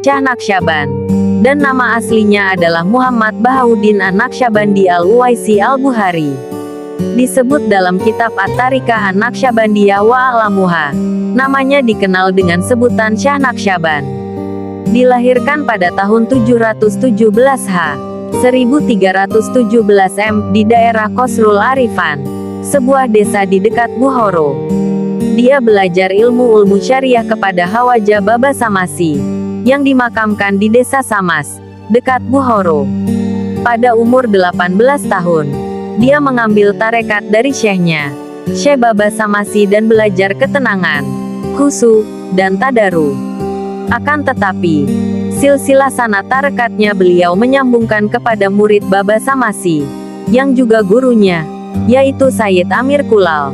Syah Naksyaban. Dan nama aslinya adalah Muhammad Bahauddin An-Naksabandi Al-Uwaisi Al-Bukhari. Disebut dalam kitab At-Tarikah An-Naksabandiyah wa Alamuha. Namanya dikenal dengan sebutan Syah Naksyaban. Dilahirkan pada tahun 717 H. 1317 M di daerah Qasrul Arifan, sebuah desa di dekat Bukhara. Dia belajar ilmu syariah kepada Khawaja Baba Samasi, yang dimakamkan di desa Samas, dekat Bukhara. Pada umur 18 tahun, dia mengambil tarekat dari syekhnya, Syekh Baba Samasi dan belajar ketenangan, khusyuk, dan tadaru. Akan tetapi, silsilah sanad tarekatnya beliau menyambungkan kepada murid Baba Samasi, yang juga gurunya, yaitu Sayyid Amir Kulal.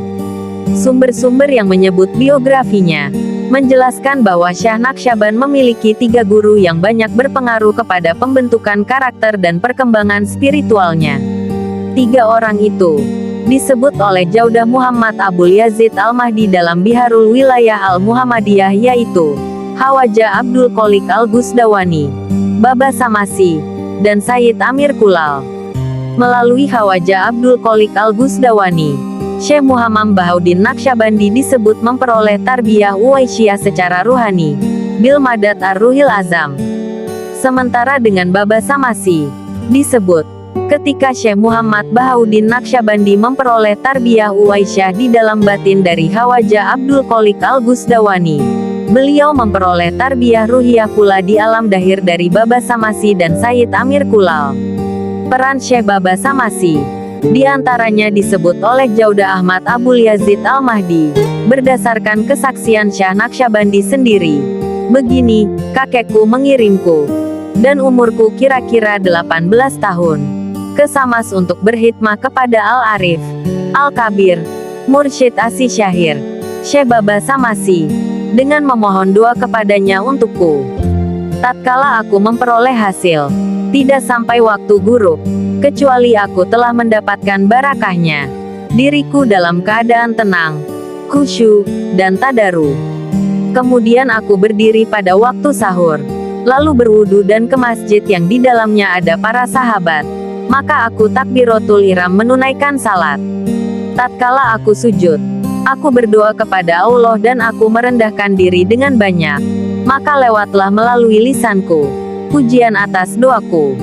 Sumber-sumber yang menyebut biografinya menjelaskan bahwa Syah Naksyaban memiliki 3 guru yang banyak berpengaruh kepada pembentukan karakter dan perkembangan spiritualnya. 3 orang itu disebut oleh Jaudah Muhammad Abul Yazid Al-Mahdi dalam Biharul Wilayah Al-Muhammadiyah, yaitu Khawaja Abdul Qolik Al-Gusdawani, Baba Samasi, dan Sayyid Amir Kulal. Melalui Khawaja Abdul Qolik Al-Gusdawani, Syekh Muhammad Bahauddin Naksabandi disebut memperoleh tarbiyah Uwaisyah secara ruhani, bil madad ar-ruhil azam. Sementara dengan Baba Samasi, disebut, ketika Syekh Muhammad Bahauddin Naksabandi memperoleh tarbiyah Uwaisyah di dalam batin dari Khawaja Abdul Qolik Al-Gusdawani, beliau memperoleh tarbiyah ruhiyah pula di alam dahir dari Baba Samasi dan Sayyid Amir Kulal. Peran Syekh Baba Samasi di antaranya disebut oleh Jaudah Ahmad Abul Yazid Al-Mahdi, berdasarkan kesaksian Syah Naksabandi sendiri. Begini, kakekku mengirimku, dan umurku kira-kira 18 tahun, ke Samas untuk berkhidmah kepada Al-Arif, Al-Kabir, Mursyid Asy Syahir, Syekh Baba Samasi, dengan memohon doa kepadanya untukku. Tatkala aku memperoleh hasil, tidak sampai waktu gurub, kecuali aku telah mendapatkan barakahnya. Diriku dalam keadaan tenang, khusyuk, dan tadaru. Kemudian aku berdiri pada waktu sahur, lalu berwudu dan ke masjid yang di dalamnya ada para sahabat. Maka aku takbiratul ihram menunaikan salat. Tatkala aku sujud, aku berdoa kepada Allah dan aku merendahkan diri dengan banyak. Maka lewatlah melalui lisanku pujian atas doaku.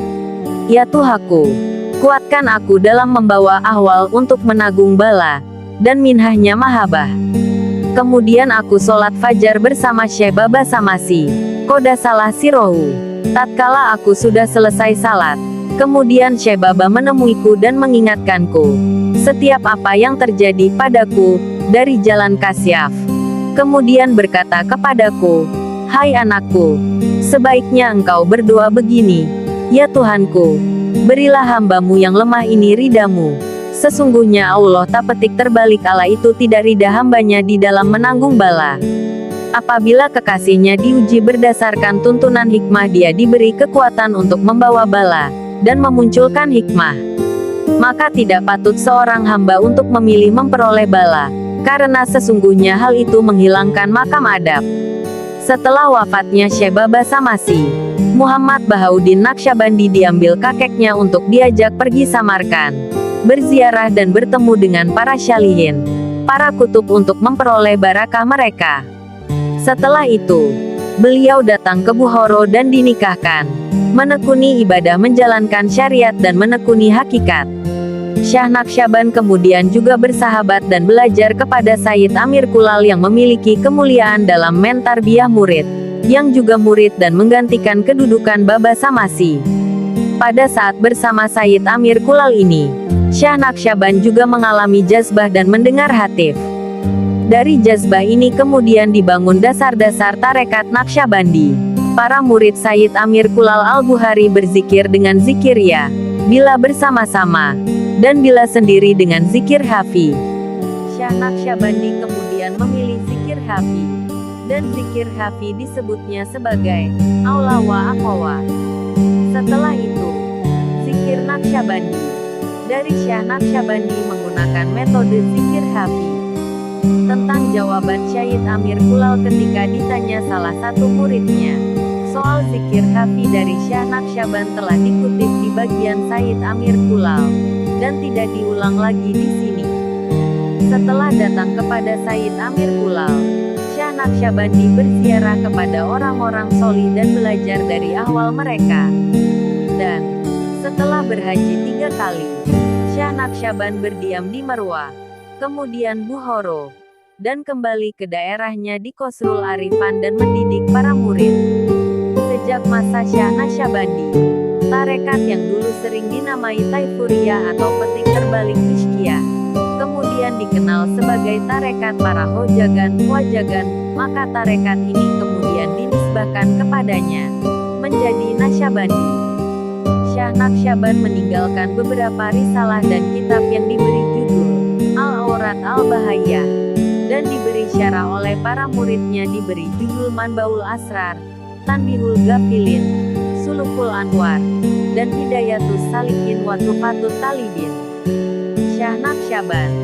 Ya Tuhanku, kuatkan aku dalam membawa ahwal untuk menanggung bala dan minhahnya mahabah. Kemudian aku sholat fajar bersama Syekh Baba Samasi, Qodasalah Sirohu. Tatkala aku sudah selesai salat, kemudian Syekh Baba menemuiku dan mengingatkanku setiap apa yang terjadi padaku dari jalan kasyaf. Kemudian berkata kepadaku, hai anakku, sebaiknya engkau berdoa begini, ya Tuhanku, berilah hambamu yang lemah ini ridamu. Sesungguhnya Allah tak petik terbalik Allah itu tidak rida hambanya di dalam menanggung bala. Apabila kekasihnya diuji berdasarkan tuntunan hikmah, dia diberi kekuatan untuk membawa bala dan memunculkan hikmah. Maka tidak patut seorang hamba untuk memilih memperoleh bala, karena sesungguhnya hal itu menghilangkan makam adab. Setelah wafatnya Syekh Baba Samasi, Muhammad Bahauddin Naksabandi diambil kakeknya untuk diajak pergi Samarkand, berziarah dan bertemu dengan para syalihin, para kutub untuk memperoleh barakah mereka. Setelah itu, beliau datang ke Bukhara dan dinikahkan, menekuni ibadah menjalankan syariat dan menekuni hakikat. Syah Naksyaban kemudian juga bersahabat dan belajar kepada Sayyid Amir Kulal yang memiliki kemuliaan dalam mentarbiyah murid, yang juga murid dan menggantikan kedudukan Baba Samasi. Pada saat bersama Sayyid Amir Kulal ini, Syah Naksyaban juga mengalami jazbah dan mendengar hatif. Dari jazbah ini kemudian dibangun dasar-dasar tarekat Naksabandi. Para murid Sayyid Amir Kulal Al-Bukhari berzikir dengan zikir ya, bila bersama-sama, dan bila sendiri dengan zikir hafi. Syah Naksabandi kemudian memilih zikir hafi, dan zikir hafi disebutnya sebagai aula wa aqwa. Setelah itu, zikir Naksabandi dari Syah Naksabandi menggunakan metode zikir hafi. Tentang jawaban Syahid Amir Kulal ketika ditanya salah satu muridnya Soal zikir Hafi dari Syah Naqsyaband telah dikutip di bagian Said Amir Kulal, dan tidak diulang lagi di sini. Setelah datang kepada Said Amir Kulal, Syah Naqsyabandi berziarah kepada orang-orang solih dan belajar dari ahwal mereka. Dan, setelah berhaji 3 kali, Syah Naqsyaband berdiam di Marwah, kemudian Bukhara, dan kembali ke daerahnya di Qasrul Arifan dan mendidik para murid. Sejak masa Syah Naqsyabandi, tarekat yang dulu sering dinamai Taifuriyah atau petik terbalik Ishqiyah, kemudian dikenal sebagai tarekat para Hojagan, Wajagan, maka tarekat ini kemudian dinisbahkan kepadanya, menjadi Naqsyabandi. Syah Naqsyaband meninggalkan beberapa risalah dan kitab yang diberi judul Al-Aurat Al-Bahayah, dan diberi syarah oleh para muridnya diberi judul Manbaul Asrar, Tanbihul Ghafilin, Sulukul Anwar, dan Hidayatus Salikin wa Tufatut Talibin. Syah Naqsyaband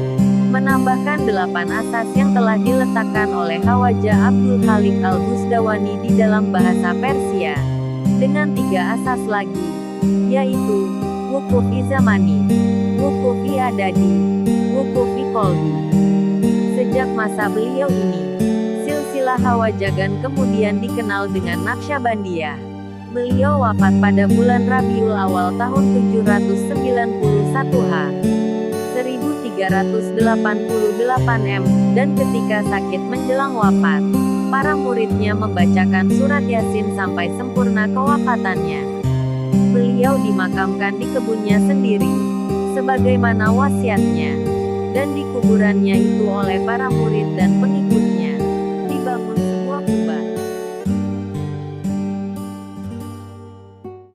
menambahkan 8 asas yang telah diletakkan oleh Khawaja Abdul Khaliq Al-Busdawani di dalam bahasa Persia, dengan 3 asas lagi, yaitu Wukuf Zamani, Wukuf Adadi, Wukuf Qalbi. Sejak masa beliau ini, silsilah Khawajagan kemudian dikenal dengan Naqsyabandiyah. Beliau wafat pada bulan Rabiul Awal tahun 791 1388 M, dan ketika sakit menjelang wafat, para muridnya membacakan surat Yasin sampai sempurna kewafatannya. Beliau dimakamkan di kebunnya sendiri, sebagaimana wasiatnya, dan di kuburannya itu oleh para murid dan pengikut